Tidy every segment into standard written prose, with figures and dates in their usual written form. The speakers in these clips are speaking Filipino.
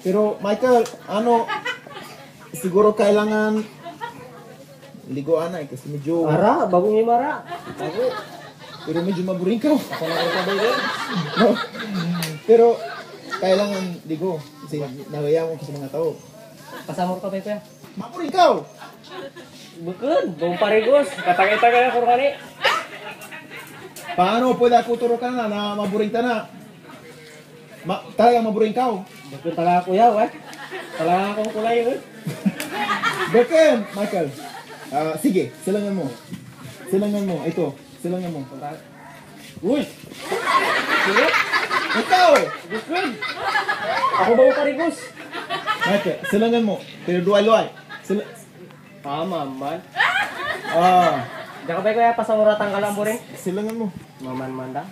Pero Michael, ano, siguro kailangan liguan na kasi medyo, Ara, bagong imara. Bago. pero medyo maburing ka. Ako na ko sabay din. No? Pero kailangan ligo kasi nagaya mo sa mga tao. Pasamor ka ba kuya? Maburing ka! Bukod, buong parigos. Katagay-tagay ako rin. Paano pwede ako turukan na maburing ka na? Talagang maburing ka. Bukod talaga kuya, weh. Talaga akong kulay, weh. Beken, Michael. Sige, silangan mo. Silangan mo. Ito, silangan mo. Uy! Sige, Ikaw! bukod. Ako ba yung parigos? Michael, silangan mo. Pero duay-luay. Tama, man. Ah, Diyan ka ba kuya, pasamuratan ka lang po rin? silangan mo. Maman-man da.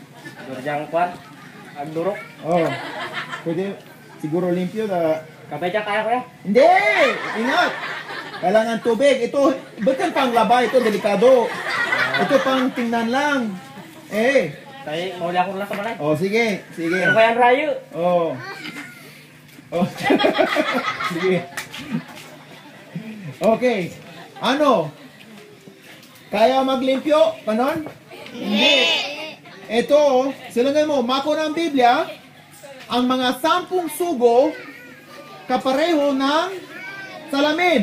Durjang kwan. Agdurok. Oh. Pwede siguro limpyo na. Kapay dyan kaya kuya? Hindi! Ingat! Kailangan tubig. Ito, ba't pang laba? Ito, delikado. Ito pang tingnan lang. Eh. Tayo, mauli ako lang sa balay. Oh, sige. Sige. Pero kaya ang rayo. Oh. Oh. Sige. Okay. Ano? Kaya maglimpyo? Kanon? Hindi. Ito, silangan mo, mako ng Biblia, ang mga 10 sugo kapareho ng salamin.